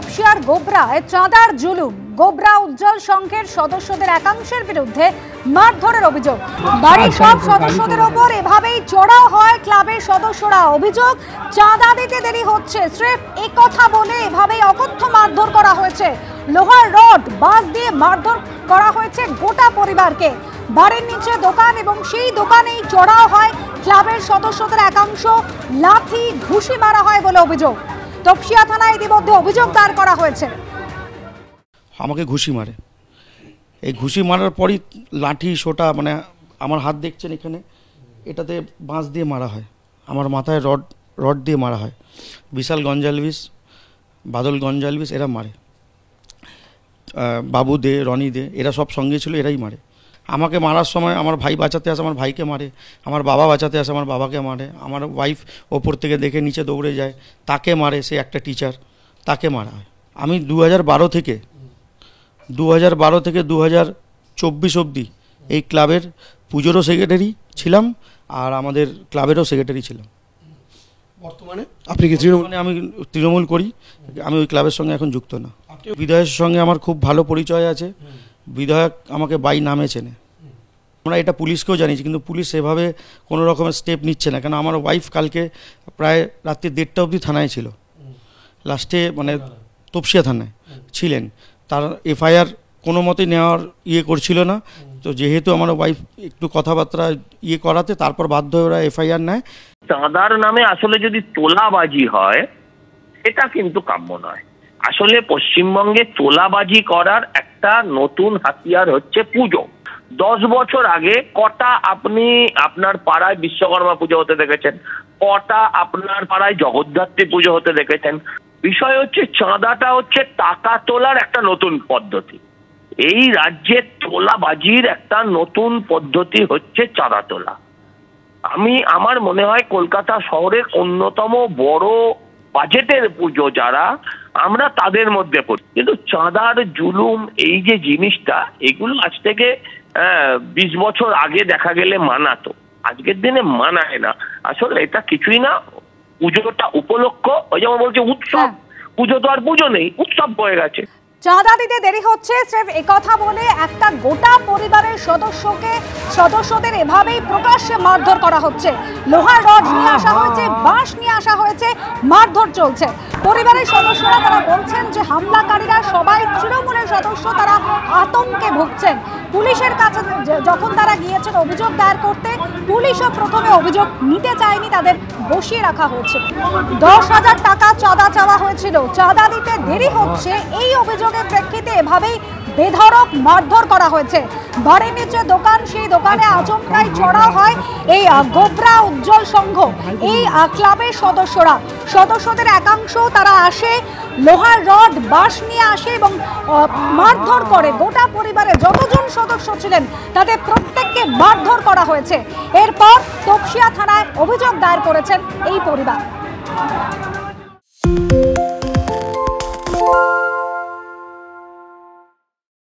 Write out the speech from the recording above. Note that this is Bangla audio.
তপসিয়ার গোবরায় চাঁদার জুলুম। গোবরা উজ্জ্বল সংঘের সদস্যদের একাংশের বিরুদ্ধে মারধরের অভিযোগ। বাড়ির সব সদস্যদের ওপর এভাবেই চড়াও হয় ক্লাবের সদস্যরা। অভিযোগ, চাঁদা দিতে দেরি হচ্ছে, স্রেফ একথা বলে এভাবেই অকথ্য মারধর করা হয়েছে। লোহার রড, বাঁশ দিয়ে মারধর করা হয়েছে গোটা পরিবারকে। বাড়ির নিচে দোকান এবং সেই দোকানেই চড়াও হয় ক্লাবের সদস্যদের একাংশ। লাঠি, ঘুষি মারা হয় বলে অভিযোগ। তপসিয়া থানায় ইতিমধ্যে অভিযোগ দায়ের করা হয়েছে। আমাকে ঘুষি মারে, এই ঘুষি মারার পরই লাঠি সোটা, মানে আমার হাত দেখছেন এখানে, এটাতে বাঁশ দিয়ে মারা হয়, আমার মাথায় রড দিয়ে মারা হয়। বিশাল গঞ্জালভিস, বাদল গঞ্জালভিস এরা মারে, বাবু দে, রনি দে, এরা সব সঙ্গে ছিল, এরাই মারে। আমাকে মারার সময় আমার ভাই বাঁচাতে আসে, আমার ভাইকে মারে। আমার বাবা বাঁচাতে আসে, আমার বাবাকে মারে। আমার ওয়াইফ ওপর থেকে দেখে নিচে দৌড়ে যায়, তাকে মারে। সে একটা টিচার, তাকে মারা হয়। আমি 2012 থেকে 2024 অবধি এই ক্লাবের পুজোরও সেক্রেটারি ছিলাম, আর আমাদের ক্লাবেরও সেক্রেটারি ছিলাম। বর্তমানে আপনি কি তৃণমূল? আমি তৃণমূল করি, আমি ওই ক্লাবের সঙ্গে এখন যুক্ত না। বিধায়কের সঙ্গে আমার খুব ভালো পরিচয় আছে, বিধায়ক আমাকে বাই নামে চেনে। আমরা এটা পুলিশকেও জানিয়েছি, কিন্তু পুলিশ সেভাবে কোনো রকমের স্টেপ নিচ্ছে না। কেন আমার ওয়াইফ কালকে প্রায় রাত্রি 1:30 অবধি থানায় ছিল, লাস্টে মানে তপসিয়া থানায় ছিলেন। তার এফআইআর কোনো মতেই নেওয়ার করছিল না। তো যেহেতু আমার ওয়াইফ একটু কথাবার্তা করাতে, তারপর বাধ্য হয়ে ওরা এফআইআর নেয়। চাঁদার নামে আসলে যদি তোলাবাজি হয়, এটা কিন্তু কাম্য নয়। আসলে পশ্চিমবঙ্গে তোলাবাজি করার একটা নতুন হাতিয়ার হচ্ছে পুজো। 10 বছর আগে কটা আপনি আপনার পাড়ায় বিশ্বকর্মা পুজো হতে দেখেছেন? কটা আপনার পাড়ায় জগদ্ধাত্রী পুজো হতে দেখেছেন? বিষয় হচ্ছে চাঁদাটা হচ্ছে টাকা তোলার একটা নতুন পদ্ধতি। এই রাজ্যে তোলাবাজির একটা নতুন পদ্ধতি হচ্ছে চাঁদা তোলা। আমার মনে হয় কলকাতা শহরের অন্যতম বড় বাজেটের পুজো যারা, আমরা তাদের মধ্যে পড়ি। কিন্তু চাঁদার জুলুম, এই যে জিনিসটা, এগুলো আজ থেকে 20 বছর আগে দেখা গেলে মানাতো, আজকের দিনে মানায় না। আসলে এটা কিছুই না, পুজোটা উপলক্ষ। ওই যেমন বলছে উৎসব, পুজো তো আর পুজো নেই, উৎসব হয়ে গেছে। চাঁদা দিতে দেরি হচ্ছে, স্রেফ একথা বলে একটা গোটা পরিবারের সদস্যদের এভাবেই প্রকাশ্যে মারধর করা হচ্ছে। লোহার রড নিয়ে আসা হয়েছে, বাঁশ নিয়ে আসা হয়েছে, মারধর চলছে। পরিবারের সদস্যরা তারা বলছেন যে হামলাকারীরা সবাই তৃণমূলের সদস্য, তারা আতঙ্কে ভুগছেন। পুলিশের কাছে যখন তারা গিয়েছেন অভিযোগ দায়ের করতে, পুলিশও প্রথমে অভিযোগ নিতে চায়নি, তাদের বসিয়ে রাখা হয়েছিল। 10,000 টাকা চাঁদা চাওয়া হয়েছিল, চাঁদা দিতে দেরি হচ্ছে, এই অভিযোগের প্রেক্ষিতে এভাবেই বেধড়ক মারধর করা হয়েছে। বাড়ির নিচে দোকান, সেই দোকানে আচমকাই চড়াও হয় এই গোবরা উজ্জ্বল সংঘ, এই ক্লাবের সদস্যদের একাংশ তারা আসে, লোহার রড, বাঁশ নিয়ে আসে এবং মারধর করে। গোটা পরিবারে যতজন সদস্য ছিলেন তাদের প্রত্যেককে মারধর করা হয়েছে। এরপর তপসিয়া থানায় অভিযোগ দায়ের করেছেন এই পরিবার।